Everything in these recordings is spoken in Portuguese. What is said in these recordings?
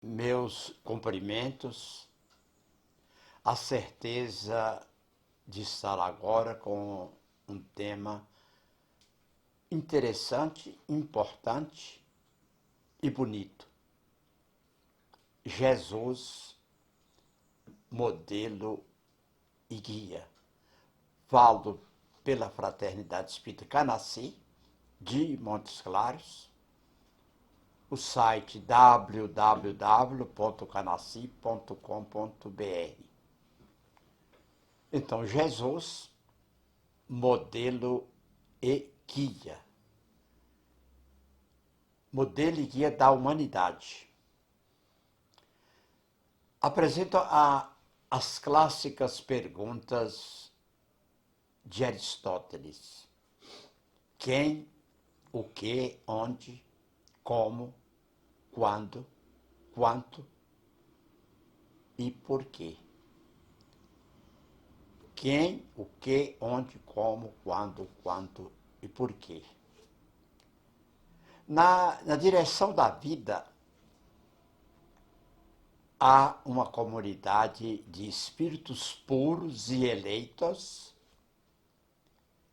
Meus cumprimentos, a certeza de estar agora com um tema interessante, importante e bonito. Jesus, modelo e guia. Falo pela Fraternidade Espírita Canassi, de Montes Claros, o site www.canassi.com.br. Então, Jesus, modelo e guia. Modelo e guia da humanidade. Apresento as clássicas perguntas de Aristóteles. Quem, o que, onde, como, quando, quanto e por quê. Quem, o que, onde, como, quando, quanto e por quê. Na direção da vida, há uma comunidade de espíritos puros e eleitos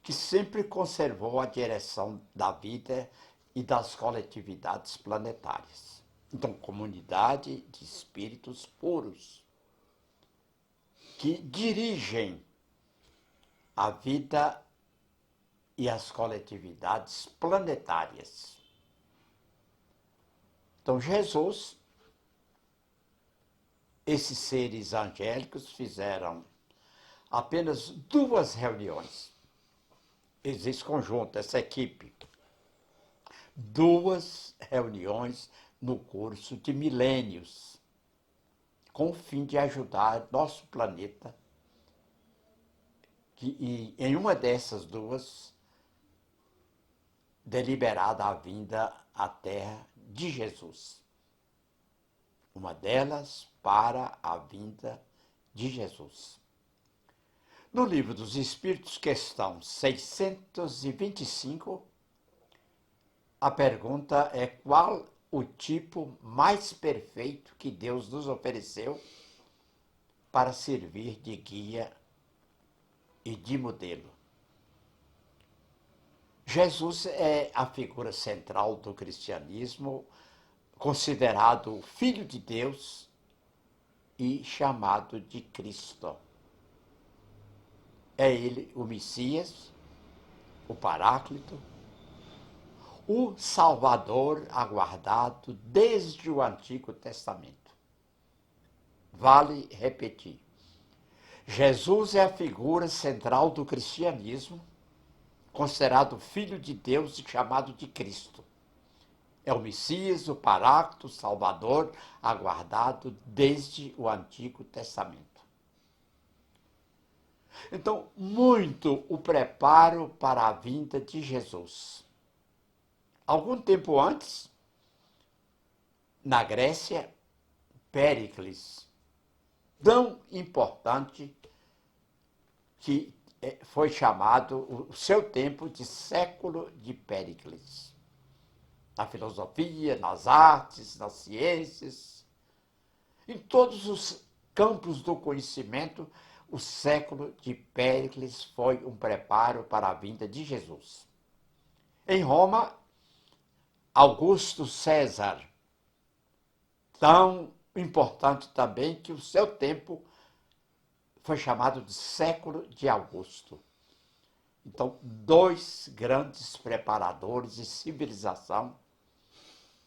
que sempre conservou a direção da vida e das coletividades planetárias. Então, comunidade de espíritos puros que dirigem a vida e as coletividades planetárias. Então, Jesus, esses seres angélicos fizeram apenas 2 reuniões. Esse conjunto, essa equipe. 2 reuniões no curso de milênios, com o fim de ajudar nosso planeta. E em uma dessas 2, deliberada a vinda à Terra de Jesus. Uma delas para a vinda de Jesus. No Livro dos Espíritos, questão 625, a pergunta é: qual o tipo mais perfeito que Deus nos ofereceu para servir de guia e de modelo? Jesus é a figura central do cristianismo, considerado o Filho de Deus e chamado de Cristo. É ele o Messias, o Paráclito, o Salvador aguardado desde o Antigo Testamento. Vale repetir. Jesus é a figura central do cristianismo, considerado Filho de Deus e chamado de Cristo. É o Messias, o Paráclito, o Salvador, aguardado desde o Antigo Testamento. Então, muito o preparo para a vinda de Jesus. Algum tempo antes, na Grécia, Péricles, tão importante que foi chamado o seu tempo de século de Péricles. Na filosofia, nas artes, nas ciências, em todos os campos do conhecimento, o século de Péricles foi um preparo para a vinda de Jesus. Em Roma, Augusto César, tão importante também que o seu tempo foi chamado de século de Augusto. Então, 2 grandes preparadores de civilização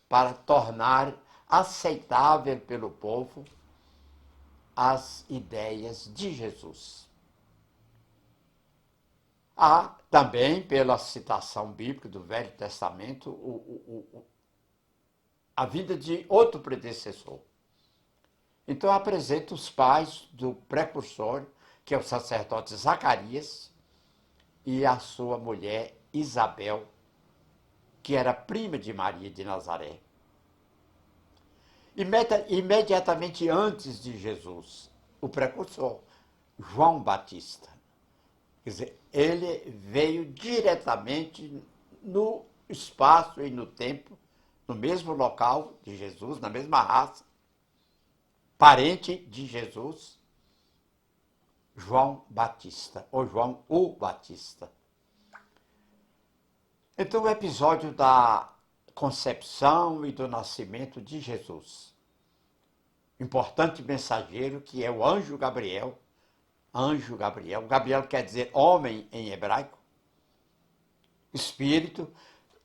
para tornar aceitável pelo povo as ideias de Jesus. Há também, pela citação bíblica do Velho Testamento, a vida de outro predecessor. Então, apresento os pais do precursor, que é o sacerdote Zacarias, e a sua mulher Isabel, que era prima de Maria de Nazaré. Imediatamente antes de Jesus, o precursor, João Batista. Quer dizer, ele veio diretamente no espaço e no tempo, no mesmo local de Jesus, na mesma raça, parente de Jesus, João Batista, ou João o Batista. Então, o episódio da concepção e do nascimento de Jesus. Importante mensageiro que é o anjo Gabriel. Anjo Gabriel. Gabriel quer dizer homem em hebraico. Espírito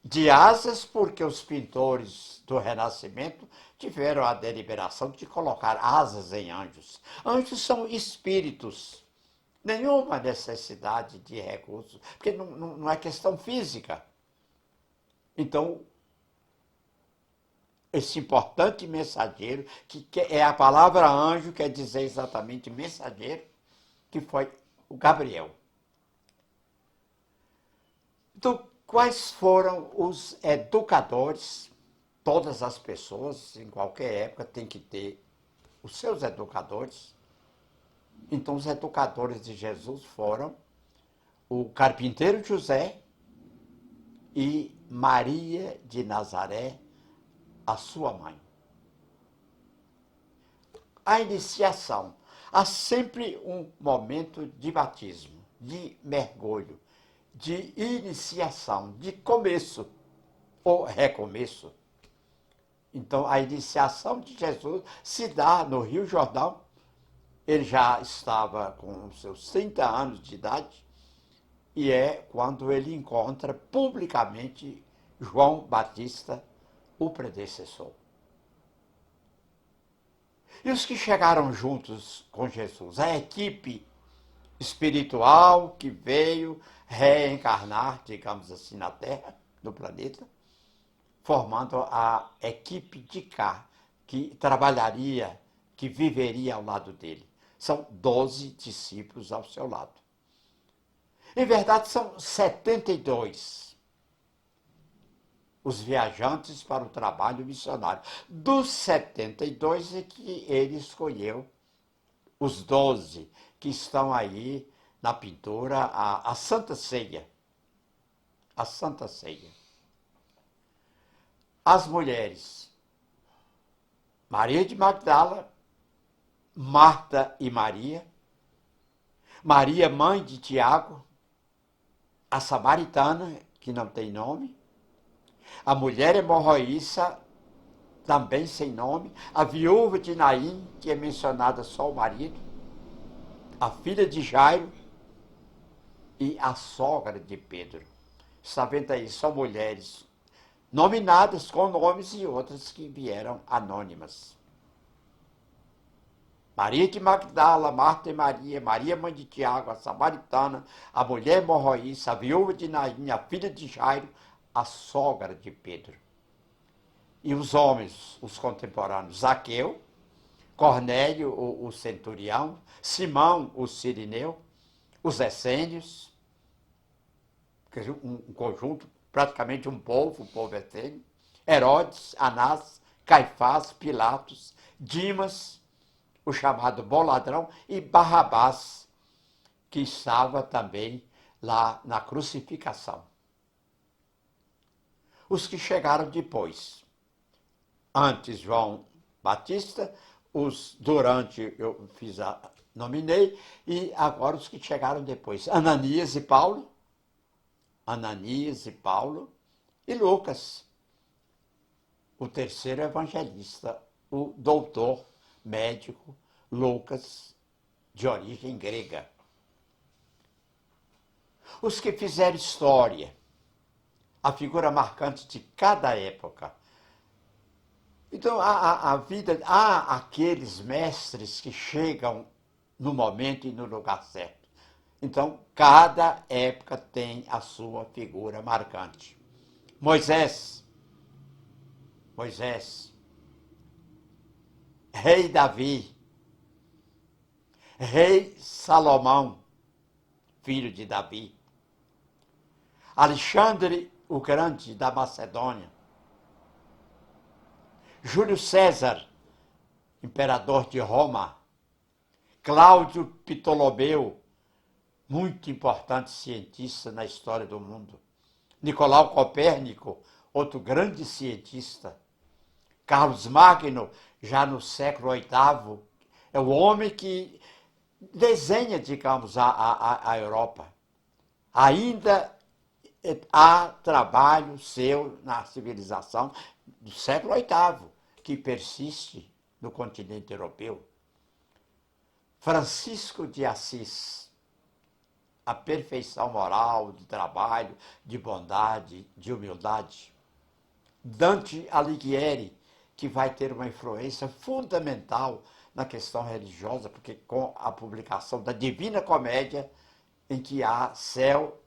de asas, porque os pintores do Renascimento tiveram a deliberação de colocar asas em anjos. Anjos são espíritos. Nenhuma necessidade de recursos, porque não é questão física. Então, esse importante mensageiro, que é a palavra anjo, quer dizer exatamente mensageiro, que foi o Gabriel. Então, quais foram os educadores? Todas as pessoas, em qualquer época, têm que ter os seus educadores. Então, os educadores de Jesus foram o carpinteiro José e Maria de Nazaré, a sua mãe. A iniciação. Há sempre um momento de batismo, de mergulho, de iniciação, de começo ou recomeço. Então, a iniciação de Jesus se dá no Rio Jordão. Ele já estava com os seus 30 anos de idade e é quando ele encontra publicamente João Batista, o predecessor. E os que chegaram juntos com Jesus? A equipe espiritual que veio reencarnar, digamos assim, na Terra, no planeta, formando a equipe de cá, que trabalharia, que viveria ao lado dele. São 12 discípulos ao seu lado. Em verdade, são 72 os viajantes para o trabalho missionário. Dos 72 é que ele escolheu os 12 que estão aí na pintura, a Santa Ceia. A Santa Ceia. As mulheres, Maria de Magdala, Marta e Maria, Maria, mãe de Tiago, a samaritana, que não tem nome, a mulher hemorroíça, também sem nome, a viúva de Naim, que é mencionada só o marido, a filha de Jairo e a sogra de Pedro. Está vendo aí, são mulheres nominadas com nomes e outras que vieram anônimas. Maria de Magdala, Marta e Maria, Maria mãe de Tiago, a samaritana, a mulher hemorroíça, a viúva de Naim, a filha de Jairo, a sogra de Pedro. E os homens, os contemporâneos, Zaqueu, Cornélio, o centurião, Simão, o sirineu, os essênios, um conjunto, praticamente um povo, o povo essênio, Herodes, Anás, Caifás, Pilatos, Dimas, o chamado bom ladrão, e Barrabás, que estava também lá na crucificação. Os que chegaram depois. Antes João Batista, os durante eu nominei, e agora os que chegaram depois. Ananias e Paulo e Lucas, o terceiro evangelista, o doutor médico Lucas, de origem grega. Os que fizeram história, a figura marcante de cada época. Então, há aqueles mestres que chegam no momento e no lugar certo. Então, cada época tem a sua figura marcante. Moisés, rei Davi, rei Salomão, filho de Davi, Alexandre o Grande da Macedônia, Júlio César, imperador de Roma, Cláudio Ptolomeu, muito importante cientista na história do mundo, Nicolau Copérnico, outro grande cientista, Carlos Magno, já no século VIII, É o homem que desenha, digamos, a Europa. Ainda há trabalho seu na civilização do século VIII, que persiste no continente europeu. Francisco de Assis, a perfeição moral, de trabalho, de bondade, de humildade. Dante Alighieri, que vai ter uma influência fundamental na questão religiosa, porque com a publicação da Divina Comédia, em que há céu,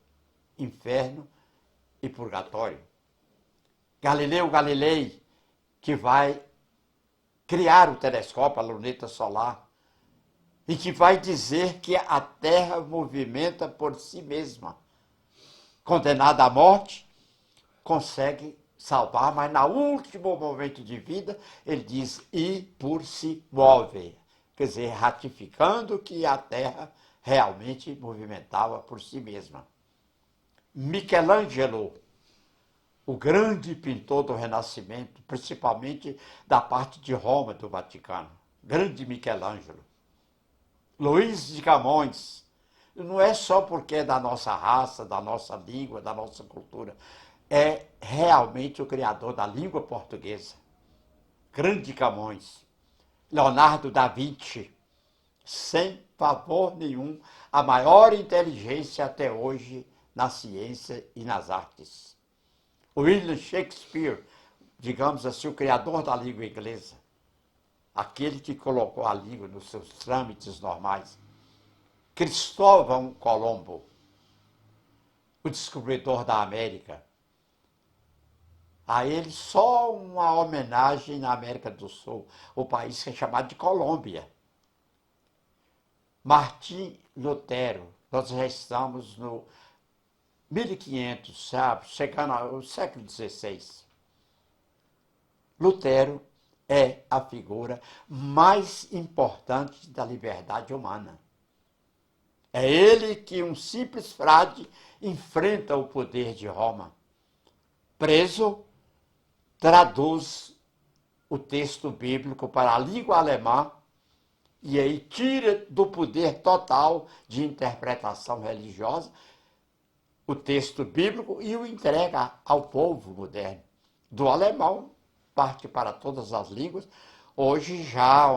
inferno e purgatório. Galileu Galilei, que vai criar o telescópio, a luneta solar, e que vai dizer que a Terra movimenta por si mesma. Condenada à morte, consegue salvar, mas no último momento de vida, ele diz, e por si move. Quer dizer, ratificando que a Terra realmente movimentava por si mesma. Michelangelo, o grande pintor do Renascimento, principalmente da parte de Roma, do Vaticano. Grande Michelangelo. Luís de Camões, não é só porque é da nossa raça, da nossa língua, da nossa cultura, é realmente o criador da língua portuguesa. Grande Camões. Leonardo da Vinci, sem favor nenhum, a maior inteligência até hoje na ciência e nas artes. William Shakespeare, digamos assim, o criador da língua inglesa, aquele que colocou a língua nos seus trâmites normais. Cristóvão Colombo, o descobridor da América. A ele só uma homenagem na América do Sul, o país que é chamado de Colômbia. Martim Lutero, nós já estamos no 1500, sabe, chegando ao século XVI. Lutero é a figura mais importante da liberdade humana. É ele que um simples frade enfrenta o poder de Roma. Preso, traduz o texto bíblico para a língua alemã e aí tira do poder total de interpretação religiosa o texto bíblico e o entrega ao povo moderno. Do alemão, parte para todas as línguas, hoje já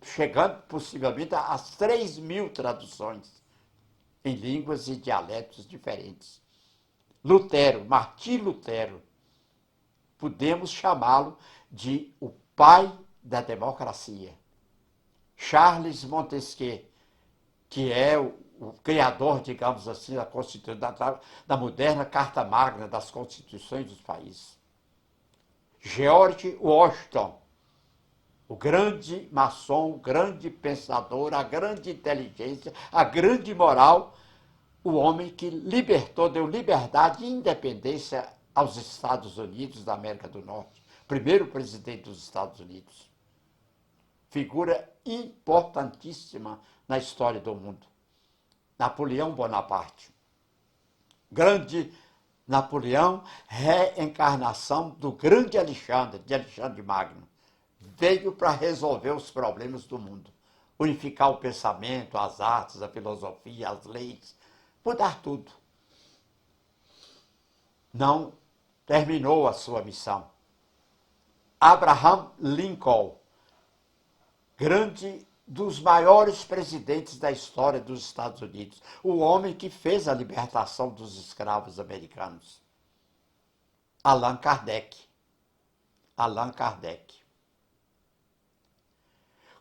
chegando possivelmente às 3.000 traduções em línguas e dialetos diferentes. Lutero, Martim Lutero, podemos chamá-lo de o pai da democracia. Charles Montesquieu, que é o criador, digamos assim, da Constituição, da moderna Carta Magna das Constituições dos países. George Washington, o grande maçom, o grande pensador, a grande inteligência, a grande moral, o homem que libertou, deu liberdade e independência aos Estados Unidos da América do Norte. Primeiro presidente dos Estados Unidos. Figura importantíssima na história do mundo. Napoleão Bonaparte. Grande Napoleão, reencarnação do grande Alexandre, de Alexandre Magno. Veio para resolver os problemas do mundo. Unificar o pensamento, as artes, a filosofia, as leis. Mudar tudo. Não terminou a sua missão. Abraham Lincoln, grande dos maiores presidentes da história dos Estados Unidos, o homem que fez a libertação dos escravos americanos. Allan Kardec. Allan Kardec.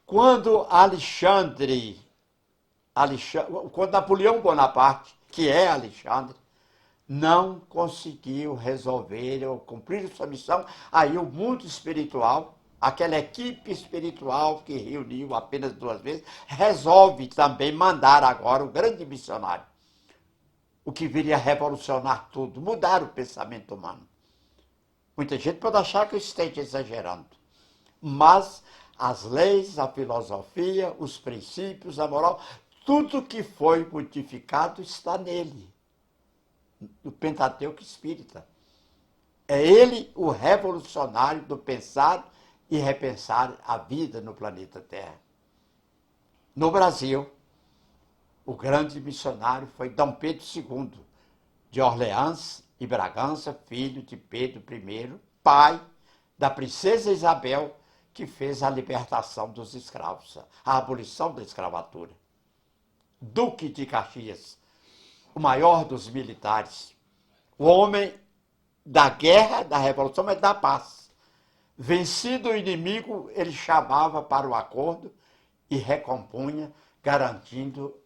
Quando quando Napoleão Bonaparte, que é Alexandre, não conseguiu resolver ou cumprir sua missão, aí o mundo espiritual, aquela equipe espiritual que reuniu apenas 2 vezes, resolve também mandar agora o grande missionário, o que viria a revolucionar tudo, mudar o pensamento humano. Muita gente pode achar que eu esteja exagerando, mas as leis, a filosofia, os princípios, a moral, tudo que foi modificado está nele, no Pentateuco Espírita. É ele o revolucionário do pensar e repensar a vida no planeta Terra. No Brasil, o grande missionário foi Dom Pedro II, de Orleans e Bragança, filho de Pedro I, pai da princesa Isabel, que fez a libertação dos escravos, a abolição da escravatura. Duque de Caxias, o maior dos militares, o homem da guerra, da revolução, mas da paz. Vencido o inimigo, ele chamava para o acordo e recompunha, garantindo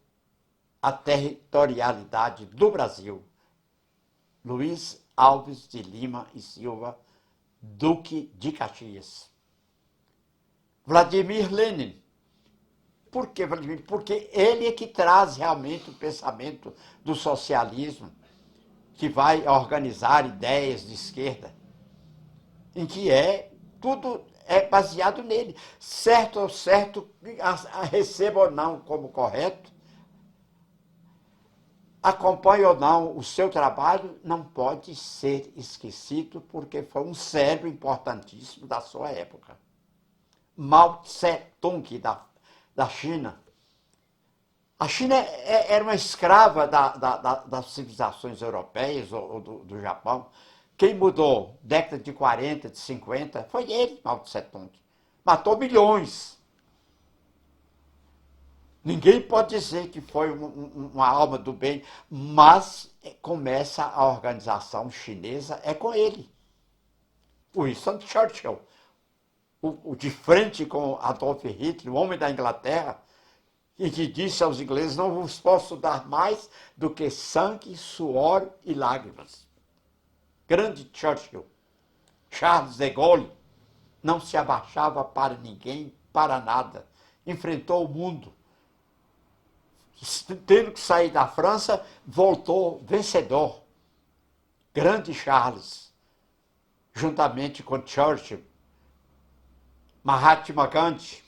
a territorialidade do Brasil. Luiz Alves de Lima e Silva, Duque de Caxias. Vladimir Lenin. Por que Vladimir? Porque ele é que traz realmente o pensamento do socialismo, que vai organizar ideias de esquerda, em que tudo é baseado nele. Certo ou certo, receba ou não como correto, acompanhe ou não o seu trabalho, não pode ser esquecido, porque foi um cérebro importantíssimo da sua época. Mao Tse-tung, da China. A China era uma escrava das civilizações europeias ou do Japão. Quem mudou, década de 40, de 50, foi ele, Mao Tse-tung. Matou milhões. Ninguém pode dizer que foi uma alma do bem, mas começa a organização chinesa, é com ele. Winston Churchill, o de frente com Adolf Hitler, o homem da Inglaterra, e que disse aos ingleses: não vos posso dar mais do que sangue, suor e lágrimas. Grande Churchill. Charles de Gaulle não se abaixava para ninguém, para nada. Enfrentou o mundo. Tendo que sair da França, voltou vencedor. Grande Charles, juntamente com Churchill. Mahatma Gandhi,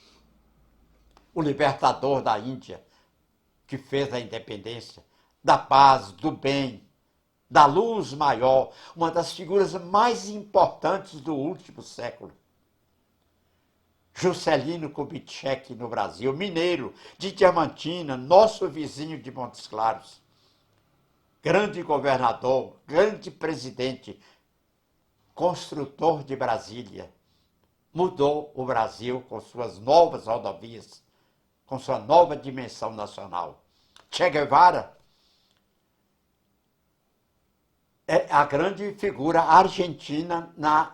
o libertador da Índia, que fez a independência, da paz, do bem, da luz maior, uma das figuras mais importantes do último século. Juscelino Kubitschek no Brasil, mineiro de Diamantina, nosso vizinho de Montes Claros. Grande governador, grande presidente, construtor de Brasília. Mudou o Brasil com suas novas rodovias, com sua nova dimensão nacional. Che Guevara é a grande figura argentina na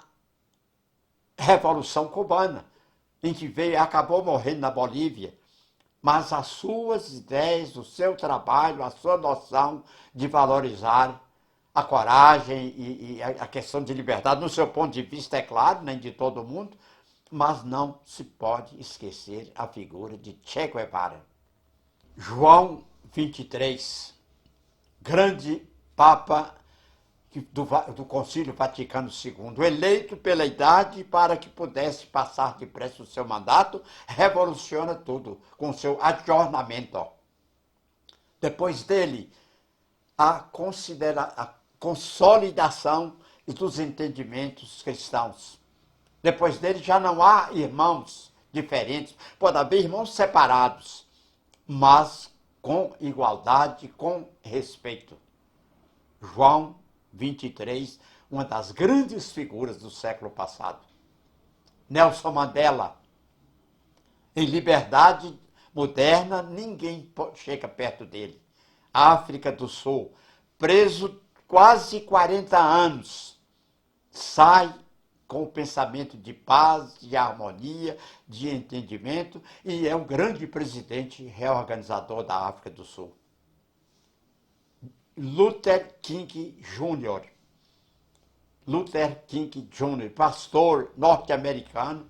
Revolução Cubana, em que acabou morrendo na Bolívia, mas as suas ideias, o seu trabalho, a sua noção de valorizar a coragem e a questão de liberdade, no seu ponto de vista, é claro, nem de todo mundo, mas não se pode esquecer a figura de Che Guevara. João 23, grande Papa do Concílio Vaticano II, eleito pela idade para que pudesse passar depressa o seu mandato, revoluciona tudo com seu adornamento. Depois dele, a consolidação dos entendimentos cristãos. Depois dele já não há irmãos diferentes, pode haver irmãos separados, mas com igualdade, com respeito. João 23, uma das grandes figuras do século passado. Nelson Mandela, em liberdade moderna, ninguém chega perto dele. África do Sul, preso quase 40 anos, sai com o pensamento de paz, de harmonia, de entendimento, e é um grande presidente reorganizador da África do Sul. Luther King Jr., pastor norte-americano,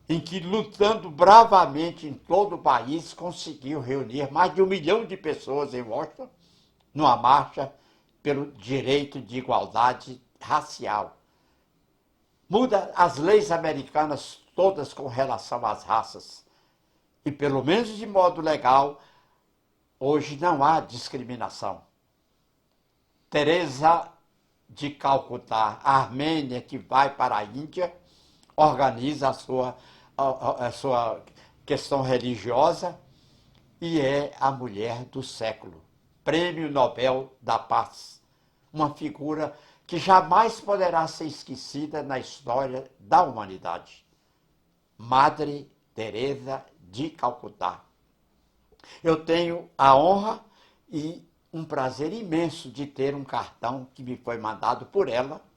em que, lutando bravamente em todo o país, conseguiu reunir mais de 1 milhão de pessoas em Washington, numa marcha pelo direito de igualdade racial. Muda as leis americanas todas com relação às raças. E, pelo menos de modo legal, hoje não há discriminação. Teresa de Calcutá, a Armênia, que vai para a Índia, organiza a sua questão religiosa e é a mulher do século. Prêmio Nobel da Paz. Uma figura que jamais poderá ser esquecida na história da humanidade. Madre Teresa de Calcutá. Eu tenho a honra e um prazer imenso de ter um cartão que me foi mandado por ela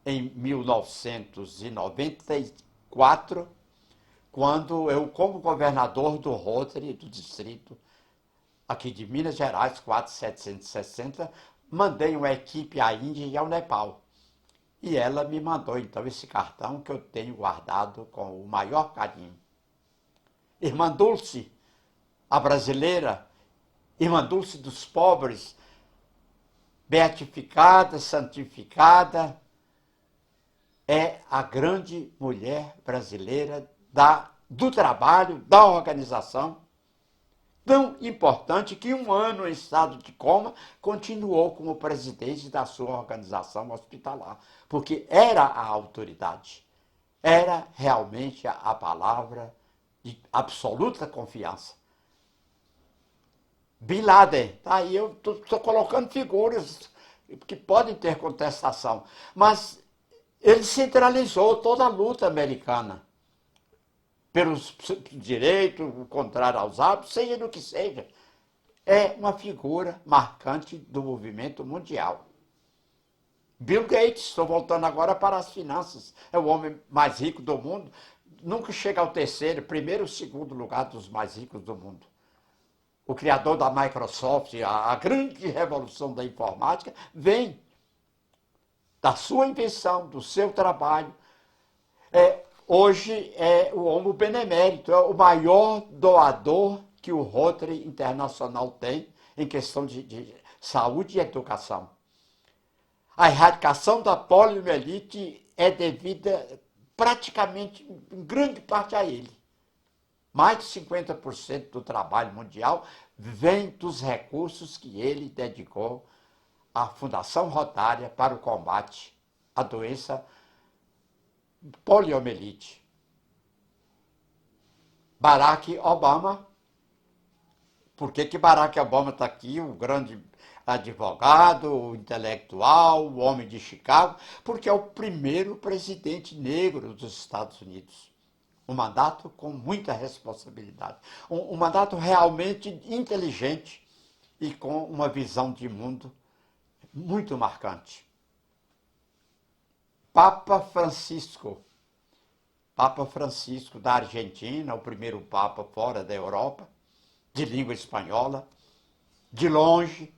em 1994, quando eu, como governador do Rotary, do distrito aqui de Minas Gerais, 4760, mandei uma equipe à Índia e ao Nepal. E ela me mandou, então, esse cartão que eu tenho guardado com o maior carinho. Irmã Dulce, a brasileira, Irmã Dulce dos pobres, beatificada, santificada, é a grande mulher brasileira do trabalho, da organização, tão importante que um ano em estado de coma continuou como presidente da sua organização hospitalar, porque era a autoridade, era realmente a palavra de absoluta confiança. Bin Laden, tá aí, eu estou colocando figuras que podem ter contestação, mas ele centralizou toda a luta americana pelos direitos, contrário aos hábitos, seja do que seja. É uma figura marcante do movimento mundial. Bill Gates, estou voltando agora para as finanças, é o homem mais rico do mundo, nunca chega ao terceiro, primeiro ou segundo lugar dos mais ricos do mundo. O criador da Microsoft, a grande revolução da informática, vem da sua invenção, do seu trabalho. Hoje é o Homo Benemérito, é o maior doador que o Rotary Internacional tem em questão de saúde e educação. A erradicação da poliomielite é devida praticamente, em grande parte, a ele. Mais de 50% do trabalho mundial vem dos recursos que ele dedicou à Fundação Rotária para o combate à doença poliomielite. Barack Obama, por que Barack Obama está aqui, o grande advogado, o intelectual, o homem de Chicago? Porque é o primeiro presidente negro dos Estados Unidos. Um mandato com muita responsabilidade. Um mandato realmente inteligente e com uma visão de mundo muito marcante. Papa Francisco da Argentina, o primeiro Papa fora da Europa, de língua espanhola, de longe,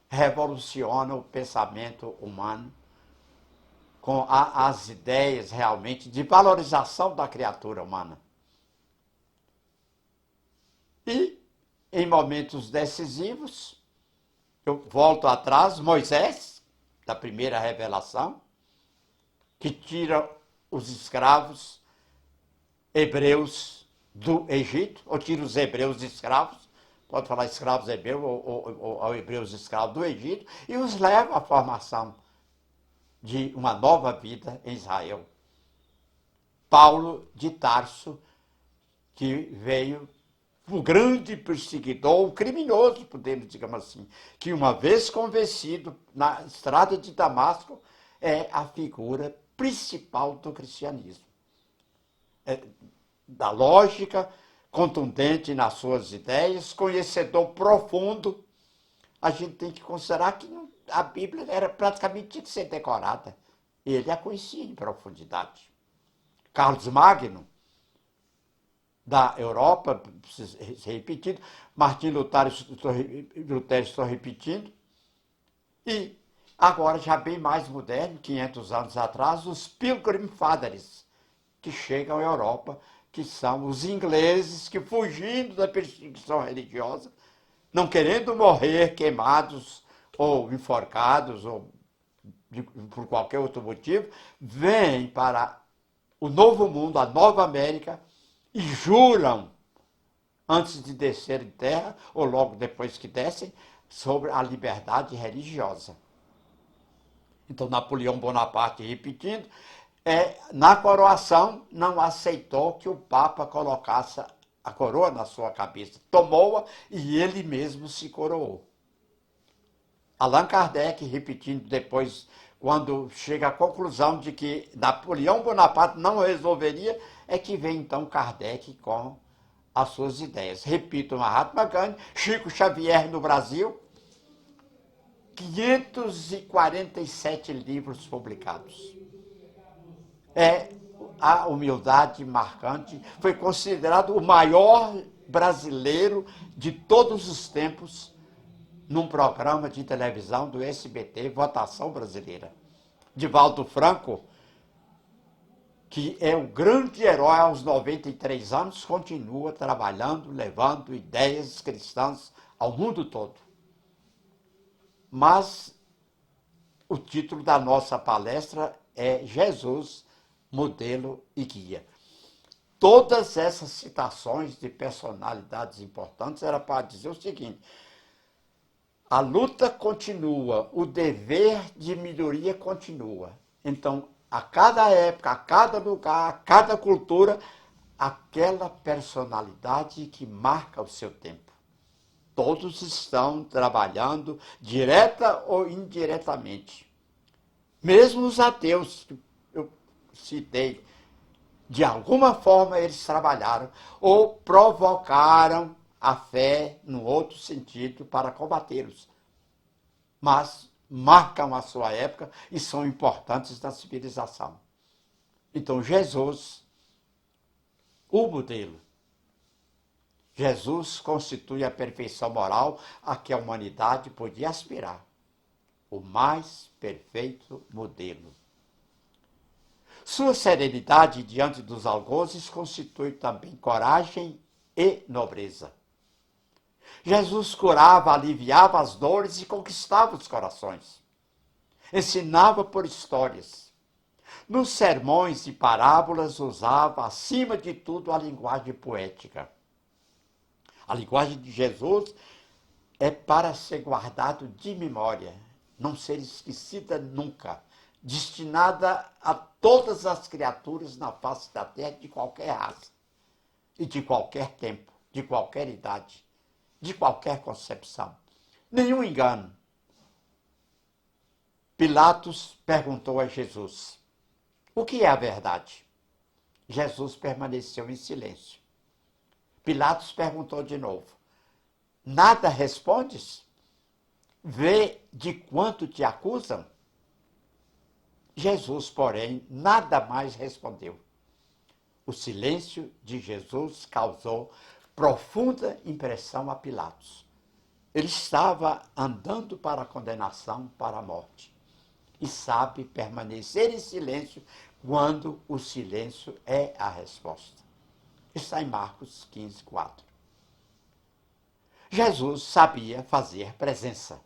revoluciona o pensamento humano com as ideias realmente de valorização da criatura humana. E, em momentos decisivos, eu volto atrás, Moisés, da primeira revelação, que tira os escravos hebreus do Egito, ou tira os hebreus escravos, pode falar escravos hebreus ou hebreus escravos do Egito, e os leva à formação de uma nova vida em Israel. Paulo de Tarso, que veio um grande perseguidor, um criminoso, podemos dizer assim, que uma vez convencido na estrada de Damasco, é a figura principal do cristianismo. Da lógica, contundente nas suas ideias, conhecedor profundo. A gente tem que considerar que a Bíblia era praticamente tinha que ser decorada. Ele a conhecia em profundidade. Carlos Magno, da Europa, ser repetido, Martim Lutero, estou repetindo, e agora, já bem mais moderno, 500 anos atrás, os Pilgrim Fathers, que chegam à Europa, que são os ingleses que, fugindo da perseguição religiosa, não querendo morrer queimados ou enforcados, ou por qualquer outro motivo, vêm para o Novo Mundo, a Nova América, e juram, antes de descer em terra, ou logo depois que descem, sobre a liberdade religiosa. Então, Napoleão Bonaparte, repetindo, Na coroação, não aceitou que o Papa colocasse a coroa na sua cabeça. Tomou-a e ele mesmo se coroou. Allan Kardec, repetindo depois, quando chega à conclusão de que Napoleão Bonaparte não resolveria, é que vem então Kardec com as suas ideias. Repito, Mahatma Gandhi, Chico Xavier no Brasil, 547 livros publicados. A humildade marcante, foi considerado o maior brasileiro de todos os tempos num programa de televisão do SBT, Votação Brasileira. Divaldo Franco, que é o grande herói aos 93 anos, continua trabalhando, levando ideias cristãs ao mundo todo. Mas o título da nossa palestra é Jesus, modelo e guia. Todas essas citações de personalidades importantes era para dizer o seguinte: a luta continua, o dever de melhoria continua. Então, a cada época, a cada lugar, a cada cultura, aquela personalidade que marca o seu tempo. Todos estão trabalhando, direta ou indiretamente. Mesmo os ateus, que eu citei, de alguma forma eles trabalharam ou provocaram a fé, num outro sentido, para combatê-los. Mas marcam a sua época e são importantes na civilização. Então, Jesus, o modelo. Jesus constitui a perfeição moral a que a humanidade podia aspirar. O mais perfeito modelo. Sua serenidade diante dos algozes constitui também coragem e nobreza. Jesus curava, aliviava as dores e conquistava os corações. Ensinava por histórias. Nos sermões e parábolas usava, acima de tudo, a linguagem poética. A linguagem de Jesus é para ser guardado de memória, não ser esquecida nunca, destinada a todas as criaturas na face da terra de qualquer raça e de qualquer tempo, de qualquer idade, de qualquer concepção. Nenhum engano. Pilatos perguntou a Jesus: o que é a verdade? Jesus permaneceu em silêncio. Pilatos perguntou de novo: nada respondes? Vê de quanto te acusam? Jesus, porém, nada mais respondeu. O silêncio de Jesus causou profunda impressão a Pilatos. Ele estava andando para a condenação, para a morte. E sabe permanecer em silêncio quando o silêncio é a resposta. Está em Marcos 15, 4. Jesus sabia fazer presença.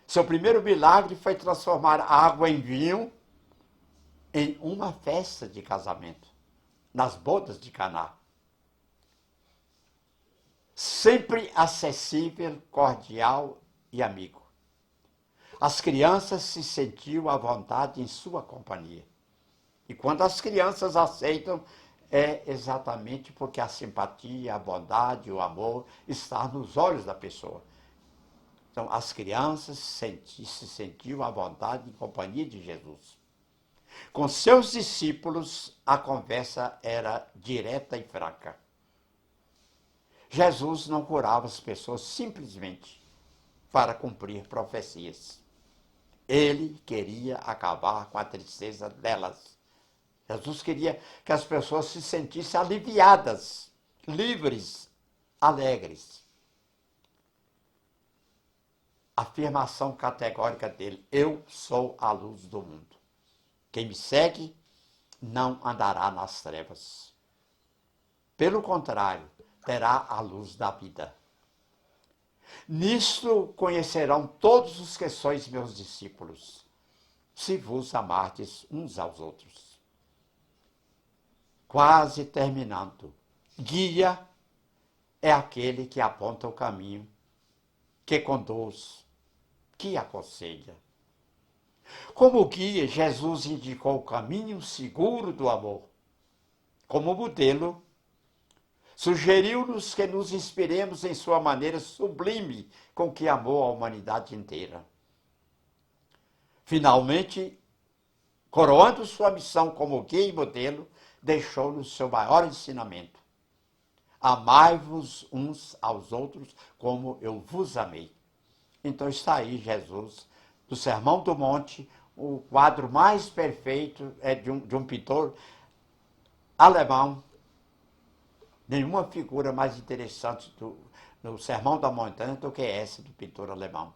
Seu primeiro milagre foi transformar água em vinho em uma festa de casamento, nas bodas de Caná. Sempre acessível, cordial e amigo. As crianças se sentiam à vontade em sua companhia. E quando as crianças aceitam, é exatamente porque a simpatia, a bondade, o amor está nos olhos da pessoa. Então, as crianças se sentiam à vontade em companhia de Jesus. Com seus discípulos, a conversa era direta e franca. Jesus não curava as pessoas simplesmente para cumprir profecias. Ele queria acabar com a tristeza delas. Jesus queria que as pessoas se sentissem aliviadas, livres, alegres. Afirmação categórica dele: eu sou a luz do mundo. Quem me segue não andará nas trevas. Pelo contrário, terá a luz da vida. Nisto conhecerão todos os que sois meus discípulos, se vos amardes uns aos outros. Quase terminando. Guia é aquele que aponta o caminho, que conduz, que aconselha. Como guia, Jesus indicou o caminho seguro do amor. Como modelo, sugeriu-nos que nos inspiremos em sua maneira sublime com que amou a humanidade inteira. Finalmente, coroando sua missão como guia e modelo, deixou-nos seu maior ensinamento: amai-vos uns aos outros como eu vos amei. Então está aí Jesus, do Sermão do Monte, o quadro mais perfeito é de um pintor alemão. Nenhuma figura mais interessante no Sermão da Montanha do que essa do pintor alemão.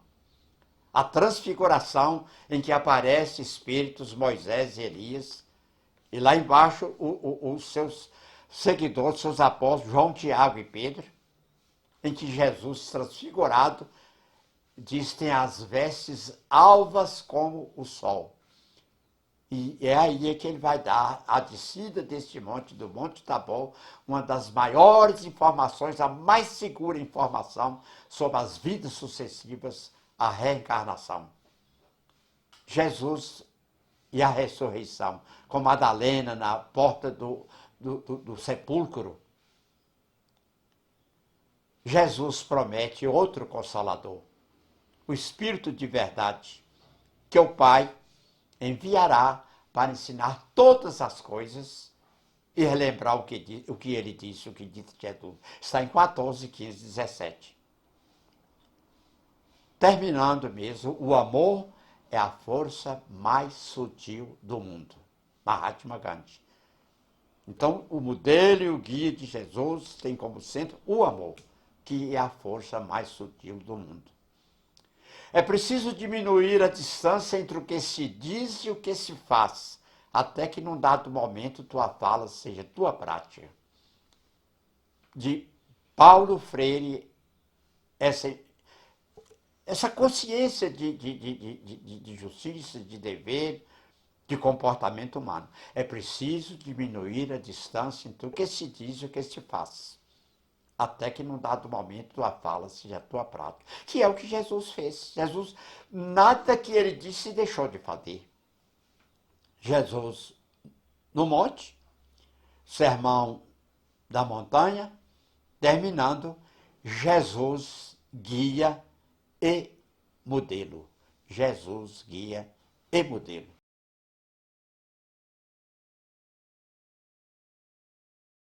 A transfiguração em que aparecem espíritos Moisés e Elias, e lá embaixo os seus seguidores, seus apóstolos, João, Tiago e Pedro, em que Jesus transfigurado diz tem as vestes alvas como o sol. E é aí que ele vai dar a descida deste monte, do Monte Tabor, uma das maiores informações, a mais segura informação sobre as vidas sucessivas, a reencarnação. Jesus e a ressurreição, com Madalena na porta do sepulcro. Jesus promete outro Consolador, o Espírito de verdade, que o Pai enviará para ensinar todas as coisas e relembrar o que ele disse, o que disse Jesus. Está em 14, 15, 17. Terminando mesmo, o amor é a força mais sutil do mundo. Mahatma Gandhi. Então, o modelo e o guia de Jesus tem como centro o amor, que é a força mais sutil do mundo. É preciso diminuir a distância entre o que se diz e o que se faz, até que num dado momento tua fala seja tua prática. De Paulo Freire, essa consciência de justiça, de dever, de comportamento humano. É preciso diminuir a distância entre o que se diz e o que se faz, até que num dado momento tua fala seja a tua prática. Que é o que Jesus fez. Jesus, nada que ele disse deixou de fazer. Jesus no monte, sermão da montanha, terminando, Jesus guia e modelo. Jesus guia e modelo.